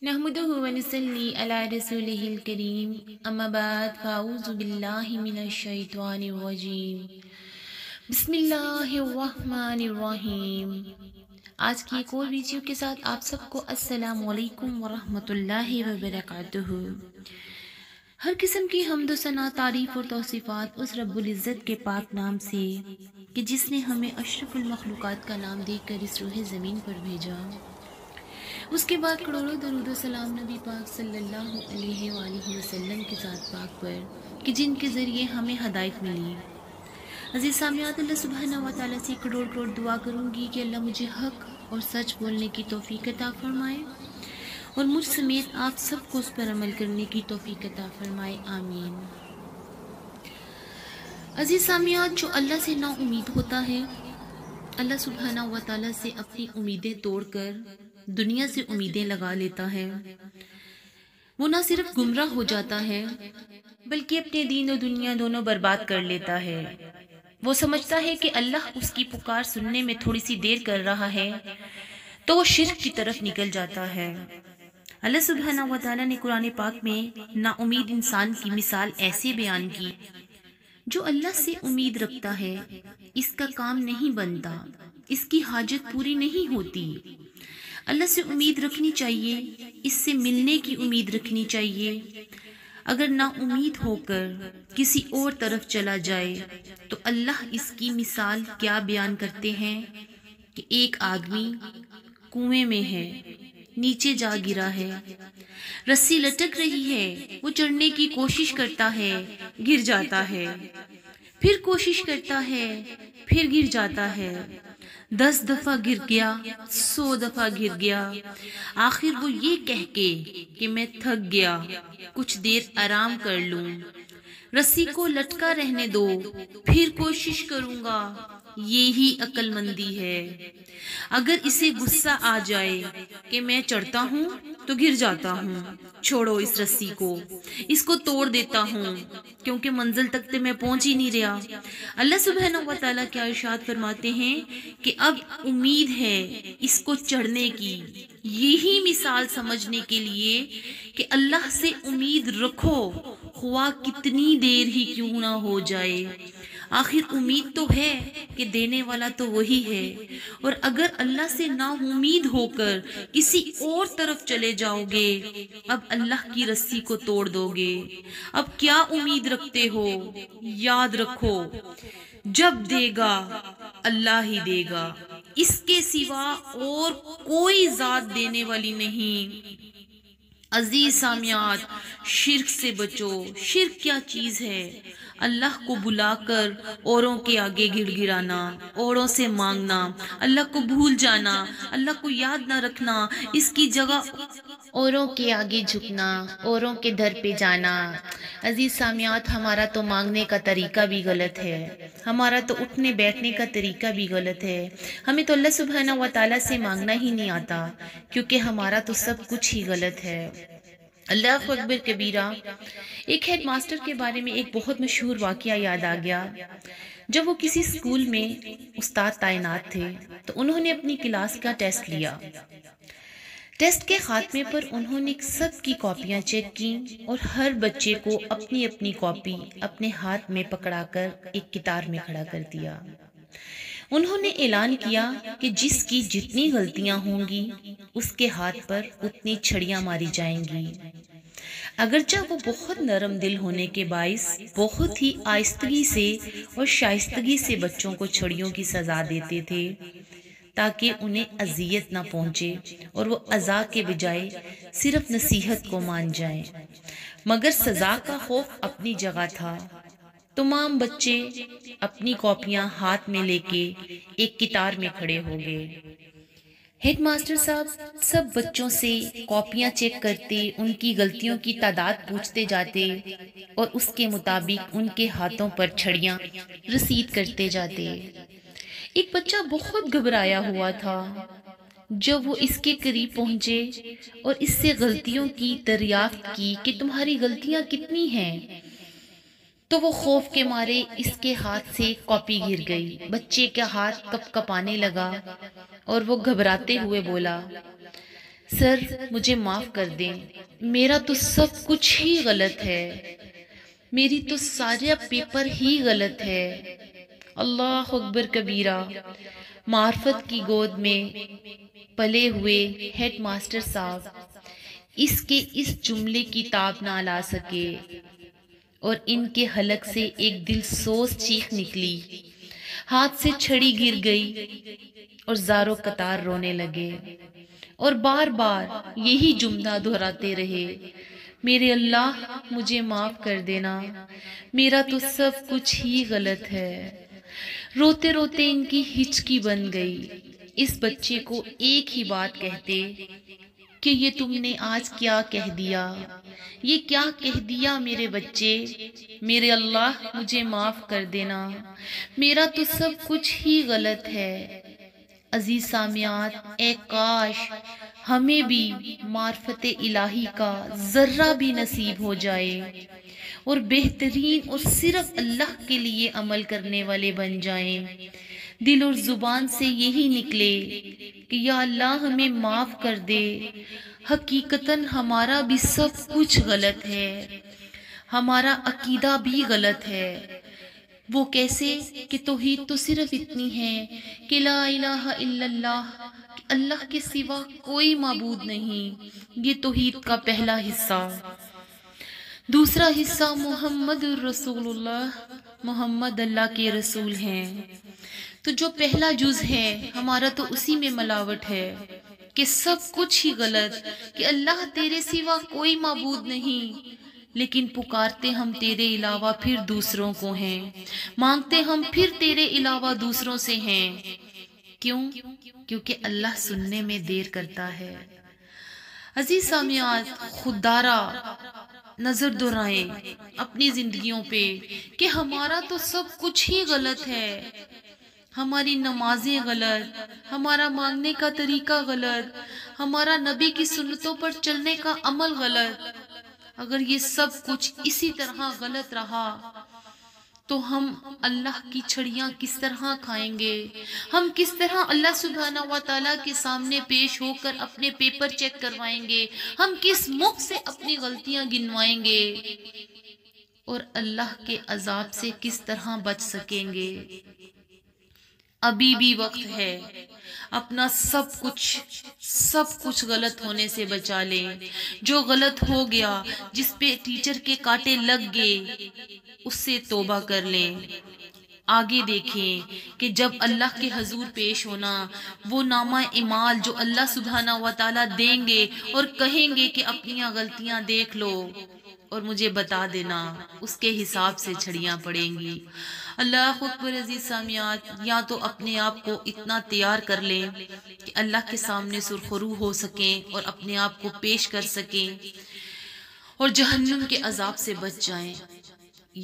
نحمده ونصلي على رسوله الكريم اما بعد فاعوذ بالله من الشیطان الرجیم بسم اللہ الرحمن الرحیم۔ آج کی ایک اور ویڈیو کے ساتھ آپ سب کو السلام علیکم ورحمۃ اللہ وبرکاتہ۔ ہر قسم کی حمد و ثنا، تعریف اور توصیفات اس رب العزت کے پاک نام سے کہ جس نے ہمیں اشرف المخلوقات کا نام دے کر اس روح زمین پر بھیجا۔ اس کے بعد کروڑوں درود و سلام نبی پاک صلی اللہ علیہ وآلہ وسلم کی ذات پاک پر کہ جن کے ذریعے ہمیں ہدایت ملی۔ عزیز سامعات، اللہ سبحانہ و تعالیٰ سے کروڑ کروڑ دعا کروں گی کہ اللہ مجھے حق اور سچ بولنے کی توفیق عطا فرمائے اور مجھ سمیت آپ سب کو اس پر عمل کرنے کی توفیق عطا فرمائے، آمین۔ عزیز سامعات، جو اللہ سے نا امید ہوتا ہے، اللہ سبحانہ و تعالیٰ سے اپنی امیدیں توڑ کر دنیا سے امیدیں لگا لیتا ہے، وہ نہ صرف گمراہ ہو جاتا ہے بلکہ اپنے دین و دنیا دونوں برباد کر لیتا ہے۔ وہ سمجھتا ہے کہ اللہ اس کی پکار سننے میں تھوڑی سی دیر کر رہا ہے تو وہ شرک کی طرف نکل جاتا ہے۔ اللہ سبحانہ و تعالیٰ نے قرآن پاک میں نا امید انسان کی مثال ایسے بیان کی: جو اللہ سے امید رکھتا ہے اس کا کام نہیں بنتا، اس کی حاجت پوری نہیں ہوتی۔ اللہ سے امید رکھنی چاہیے، اس سے ملنے کی امید رکھنی چاہیے۔ اگر نا امید ہو کر کسی اور طرف چلا جائے تو اللہ اس کی مثال کیا بیان کرتے ہیں کہ ایک آدمی کنویں میں ہے، نیچے جا گرا ہے، رسی لٹک رہی ہے، وہ چڑھنے کی کوشش کرتا ہے، گر جاتا ہے، پھر کوشش کرتا ہے، پھر گر جاتا ہے، 10 دفعہ گر گیا، 100 دفعہ گر گیا، آخر وہ یہ کہہ کے کہ میں تھک گیا، کچھ دیر آرام کر لوں، رسی کو لٹکا رہنے دو، پھر کوشش کروں گا، یہی عقل مندی ہے۔ اگر اسے غصہ آ جائے کہ میں چڑھتا ہوں تو گر جاتا ہوں، چھوڑو اس رسی کو، اس کو توڑ دیتا ہوں کیونکہ منزل تک تو میں پہنچ ہی نہیں رہا۔ اللہ سبحانہ و تعالیٰ کیا ارشاد فرماتے ہیں کہ اب امید ہے اس کو چڑھنے کی۔ یہی مثال سمجھنے کے لیے کہ اللہ سے امید رکھو، خواہ کتنی دیر ہی کیوں نہ ہو جائے، آخر امید تو ہے کہ دینے والا تو وہی ہے۔ اور اگر اللہ سے نا امید ہو کر کسی اور طرف چلے جاؤ گے، اب اللہ کی رسی کو توڑ دو گے، اب کیا امید رکھتے ہو؟ یاد رکھو، جب دے گا اللہ ہی دے گا، اس کے سوا اور کوئی ذات دینے والی نہیں۔ عزیز سامعات، شرک سے بچو۔ شرک کیا چیز ہے؟ اللہ کو بلا کر اوروں کے آگے گڑ گڑانا، اوروں سے مانگنا، اللہ کو بھول جانا، اللہ کو یاد نہ رکھنا، اس کی جگہ اوروں کے آگے جھکنا، اوروں کے در پہ جانا۔ عزیز سامعات، ہمارا تو مانگنے کا طریقہ بھی غلط ہے، ہمارا تو اٹھنے بیٹھنے کا طریقہ بھی غلط ہے۔ ہمیں تو اللہ سبحانہ و تعالیٰ سے مانگنا ہی نہیں آتا کیونکہ ہمارا تو سب کچھ ہی غلط ہے۔ اللہ اکبر کبیرہ۔ ایک ہیڈ ماسٹر کے بارے میں ایک بہت مشہور واقعہ یاد آ گیا۔ جب وہ کسی اسکول میں استاد تعینات تھے تو انہوں نے اپنی کلاس کا ٹیسٹ لیا۔ ٹیسٹ کے خاتمے پر انہوں نے سب کی کاپیاں چیک کی اور ہر بچے کو اپنی اپنی کاپی اپنے ہاتھ میں پکڑا کر ایک قطار میں کھڑا کر دیا۔ انہوں نے اعلان کیا کہ جس کی جتنی غلطیاں ہوں گی اس کے ہاتھ پر اتنی چھڑیاں ماری جائیں گی۔ اگرچہ وہ بہت نرم دل ہونے کے باعث بہت ہی آہستگی سے اور شائستگی سے بچوں کو چھڑیوں کی سزا دیتے تھے تاکہ انہیں اذیت نہ پہنچے اور وہ عزا کے بجائے صرف نصیحت کو مان جائیں، مگر سزا کا خوف اپنی جگہ تھا۔ تمام بچے اپنی کاپیاں ہاتھ میں لے کے ایک قطار میں کھڑے ہو گئے۔ ہیڈ ماسٹر صاحب سب بچوں سے کاپیاں چیک کرتے، ان کی غلطیوں کی تعداد پوچھتے جاتے اور اس کے مطابق ان کے ہاتھوں پر چھڑیاں رسید کرتے جاتے۔ ایک بچہ بہت گھبرایا ہوا تھا۔ جب وہ اس کے قریب پہنچے اور اس سے غلطیوں کی دریافت کی کہ تمہاری غلطیاں کتنی ہیں، تو وہ خوف کے مارے اس کے ہاتھ سے کاپی گر گئی۔ بچے کا ہاتھ کپ کپانے لگا اور وہ گھبراتے ہوئے بولا، سر مجھے معاف کر دیں، میرا تو سب کچھ ہی غلط ہے، میری تو سارا پیپر ہی غلط ہے۔ اللہ اکبر کبیرہ۔ معرفت کی گود میں پلے ہوئے ہیڈ ماسٹر صاحب اس کے اس جملے کی تاب نہ لا سکے اور ان کے حلق سے ایک دل سوز چیخ نکلی، ہاتھ سے چھڑی گر گئی اور زاروں قطار رونے لگے اور بار بار یہی جملہ دہراتے رہے، میرے اللہ مجھے معاف کر دینا، میرا تو سب کچھ ہی غلط ہے۔ روتے روتے ان کی ہچکی بن گئی۔ اس بچے کو ایک ہی بات کہتے کہ یہ تم نے آج کیا کہہ دیا، یہ کیا کہہ دیا میرے بچے، میرے اللہ مجھے معاف کر دینا، میرا تو سب کچھ ہی غلط ہے۔ عزیز سامعات، اے کاش ہمیں بھی معرفت الہی کا ذرہ بھی نصیب ہو جائے اور بہترین اور صرف اللہ کے لیے عمل کرنے والے بن جائیں، دل اور زبان سے یہی نکلے کہ یا اللہ ہمیں معاف کر دے، حقیقتاً ہمارا بھی سب کچھ غلط ہے، ہمارا عقیدہ بھی غلط ہے۔ وہ کیسے کہ توحید تو صرف اتنی ہے کہ لا الہ الا اللہ، کہ اللہ کے سوا کوئی معبود نہیں، یہ توحید کا پہلا حصہ۔ دوسرا حصہ محمد الرسول اللہ، محمد اللہ کے رسول ہیں۔ تو جو پہلا جز ہے ہمارا تو اسی میں ملاوٹ ہے کہ سب کچھ ہی غلط، کہ اللہ تیرے سوا کوئی معبود نہیں، لیکن پکارتے ہم تیرے علاوہ پھر دوسروں کو ہیں، مانگتے ہم پھر تیرے علاوہ دوسروں سے ہیں۔ کیوں؟ کیونکہ اللہ سننے میں دیر کرتا ہے۔ عزیز سامعات، خوددارا نظر دہرائیں اپنی زندگیوں پہ کہ ہمارا تو سب کچھ ہی غلط ہے، ہماری نمازیں غلط، ہمارا مانگنے کا طریقہ غلط، ہمارا نبی کی سنتوں پر چلنے کا عمل غلط۔ اگر یہ سب کچھ اسی طرح غلط رہا تو ہم اللہ کی چھڑیاں کس طرح کھائیں گے؟ ہم کس طرح اللہ سبحانہ و تعالیٰ کے سامنے پیش ہو کر اپنے پیپر چیک کروائیں گے؟ ہم کس منہ سے اپنی غلطیاں گنوائیں گے؟ اور اللہ کے عذاب سے کس طرح بچ سکیں گے؟ ابھی بھی وقت ہے، اپنا سب کچھ غلط ہونے سے بچا لیں۔ جو غلط ہو گیا، جس پہ ٹیچر کے کانٹے لگ گئے، اس سے توبہ کر لیں۔ آگے دیکھیں کہ جب اللہ کے حضور پیش ہونا، وہ نامہ اعمال جو اللہ سبحانہ و تعالیٰ دیں گے اور کہیں گے کہ اپنی غلطیاں دیکھ لو اور مجھے بتا دینا، اس کے حساب سے چھڑیاں پڑیں گی۔ اللہ اکبر۔ عزیز سامعات، یا تو اپنے آپ کو اتنا تیار کر لیں کہ اللہ کے سامنے سرخرو ہو سکیں اور اپنے آپ کو پیش کر سکیں اور جہنم کے عذاب سے بچ جائیں،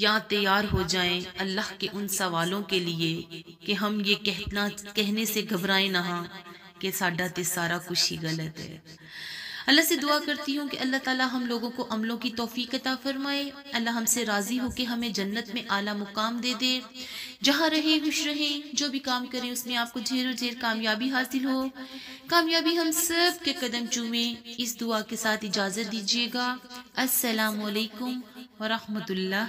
یا تیار ہو جائیں اللہ کے ان سوالوں کے لیے کہ ہم یہ کہنے سے گھبرائیں نہ کہ ساڈا تے سارا کچھ ہی غلط ہے۔ اللہ سے دعا کرتی ہوں کہ اللہ تعالیٰ ہم لوگوں کو عملوں کی توفیق عطا فرمائے، اللہ ہم سے راضی ہو کہ ہمیں جنت میں اعلیٰ مقام دے دے، جہاں رہیں خوش رہیں، جو بھی کام کریں اس میں آپ کو ڈھیر و ڈھیر کامیابی حاصل ہو، کامیابی ہم سب کے قدم چومیں۔ اس دعا کے ساتھ اجازت دیجیے گا۔ السلام علیکم ورحمۃ اللہ